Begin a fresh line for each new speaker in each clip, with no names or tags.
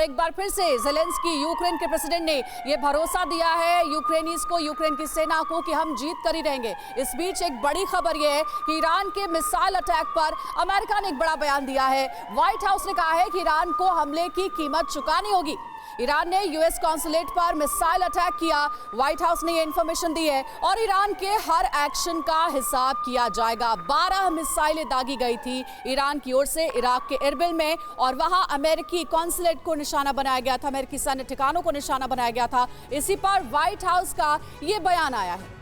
एक बार फिर से ज़ेलेंस्की यूक्रेन के प्रेसिडेंट ने यह भरोसा दिया है यूक्रेनीज को, यूक्रेन की सेना को, कि हम जीत कर ही रहेंगे। इस बीच एक बड़ी खबर यह है कि ईरान के मिसाइल अटैक पर अमेरिका ने एक बड़ा बयान दिया है। व्हाइट हाउस ने कहा है कि ईरान को हमले की कीमत चुकानी होगी। ईरान ने यूएस कॉन्सुलेट पर मिसाइल अटैक किया, व्हाइट हाउस ने ये इंफॉर्मेशन दी है, और ईरान के हर एक्शन का हिसाब किया जाएगा। 12 मिसाइलें दागी गई थी ईरान की ओर से इराक के इरबिल में, और वहां अमेरिकी कॉन्सुलेट को निशाना बनाया गया था, अमेरिकी सैन्य ठिकानों को निशाना बनाया गया था। इसी पर व्हाइट हाउस का ये बयान आया है।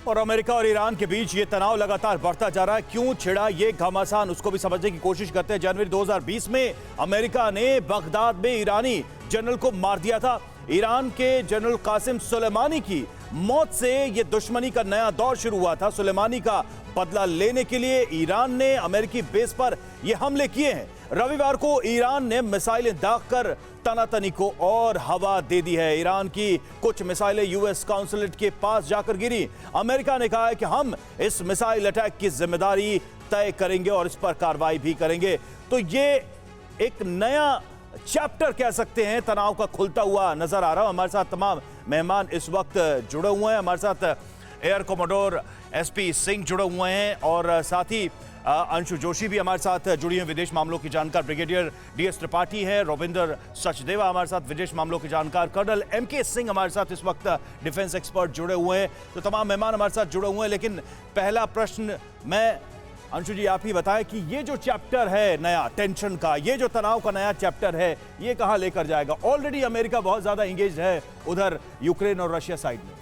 और अमेरिका और ईरान के बीच ये तनाव लगातार बढ़ता जा रहा है। क्यों छिड़ा ये घमासान, उसको भी समझने की कोशिश करते हैं। जनवरी 2020 में अमेरिका ने बगदाद में ईरानी जनरल को मार दिया था। ईरान के जनरल कासिम सुलेमानी की मौत से ये दुश्मनी का नया दौर शुरू हुआ था। सुलेमानी का बदला लेने के लिए ईरान ने अमेरिकी बेस पर ये हमले किए हैं। रविवार को ईरान ने मिसाइलें दागकर तनातनी को और हवा दे दी है। ईरान की कुछ मिसाइलें यूएस काउंसुलेट के पास जाकर गिरी। अमेरिका ने कहा है कि हम इस मिसाइल अटैक की जिम्मेदारी तय करेंगे और इस पर कार्रवाई भी करेंगे। तो ये एक नया चैप्टर कह सकते हैं, तनाव का खुलता हुआ नजर आ रहा है। हमारे साथ तमाम मेहमान इस वक्त जुड़े हुए हैं। हमारे साथ एयर कमोडोर एसपी सिंह जुड़े हुए हैं और साथ ही अंशु जोशी भी हमारे साथ जुड़ी हैं, विदेश मामलों की जानकार। ब्रिगेडियर डीएस त्रिपाठी है, रविंदर सचदेवा हमारे साथ, विदेश मामलों की जानकार। कर्नल एमके सिंह हमारे साथ इस वक्त डिफेंस एक्सपर्ट जुड़े हुए हैं। तो तमाम मेहमान हमारे साथ जुड़े हुए हैं। लेकिन पहला प्रश्न मैं अंशु जी आप ही बताएं कि ये जो चैप्टर है नया टेंशन का, ये जो तनाव का नया चैप्टर है, ये कहां लेकर जाएगा? ऑलरेडी अमेरिका बहुत ज्यादा एंगेज है उधर यूक्रेन और रशिया साइड में।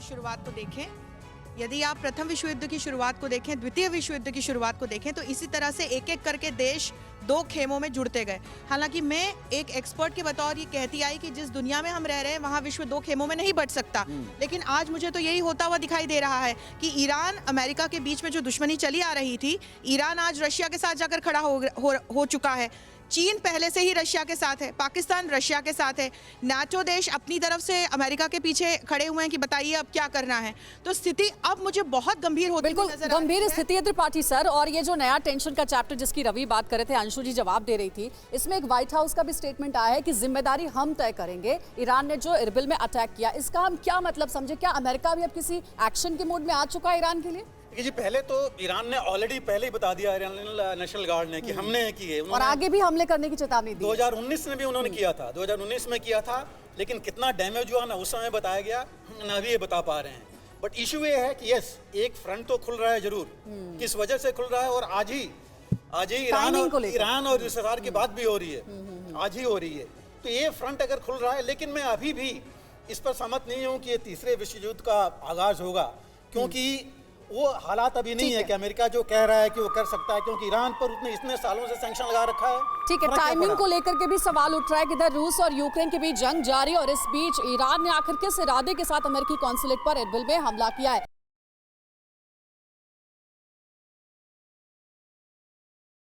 शुरुआत को देखें, यदि आप प्रथम विश्व युद्ध की शुरुआत को देखें, द्वितीय विश्व युद्ध की शुरुआत को देखें, तो इसी तरह से एक एक करके देश दो खेमों में जुड़ते गए। हालांकि मैं एक एक्सपर्ट के बतौर ये कहती आई कि जिस दुनिया में हम रह रहे हैं वहाँ विश्व दो खेमों में नहीं बट सकता, लेकिन आज मुझे तो यही होता हुआ दिखाई दे रहा है कि ईरान अमेरिका के बीच में जो दुश्मनी चली आ रही थी, ईरान आज रशिया के साथ जाकर खड़ा हो चुका है। चीन पहले से ही रशिया के साथ है, पाकिस्तान रशिया के साथ है, नाटो देश अपनी तरफ से अमेरिका के पीछे खड़े हुए हैं कि बताइए अब क्या करना है। तो स्थिति अब मुझे बहुत गंभीर होती हुई नजर आ रही है।
गंभीर स्थिति है त्रिपाठी सर। और ये जो नया टेंशन का चैप्टर जिसकी रवि बात कर रहे थे, अंशु जी जवाब दे रही थी, इसमें एक व्हाइट हाउस का भी स्टेटमेंट आया है कि जिम्मेदारी हम तय करेंगे। ईरान ने जो इरबिल में अटैक किया, इसका हम क्या मतलब समझे? क्या अमेरिका भी अब किसी एक्शन के मूड में आ चुका है ईरान के लिए?
जी पहले तो ईरान ने ऑलरेडी पहले ही बता दिया नेशनल गार्ड ने कि हमने किए,
और आगे भी हमले करने की चेतावनी दी।
2019 में भी उन्होंने किया था, 2019 में किया था, लेकिन कितना डैमेज हुआ ना उस समय बताया गया ना भी ये बता पा रहे हैं। बट इशू ये है कि यस, एक फ्रंट तो खुल रहा है जरूर, किस वजह से खुल रहा है, और आज ही ईरान और यूएसएसआर की बात भी हो रही है, आज ही हो रही है। तो ये फ्रंट अगर खुल रहा है, लेकिन मैं अभी भी इस पर सहमत नहीं हूँ कि ये तीसरे विश्व युद्ध का आगाज होगा, क्योंकि वो हालात अभी नहीं है कि अमेरिका जो कह रहा है कि वो कर सकता है, क्योंकि ईरान पर उसने इतने सालों से सैंक्शन लगा रखा है।
ठीक है, टाइमिंग को लेकर के भी सवाल उठ रहा है कि इधर रूस और यूक्रेन के बीच जंग जारी, और इस बीच ईरान ने आखिर किस इरादे के साथ अमेरिकी कॉन्सुलेट पर इरबिल में हमला किया है।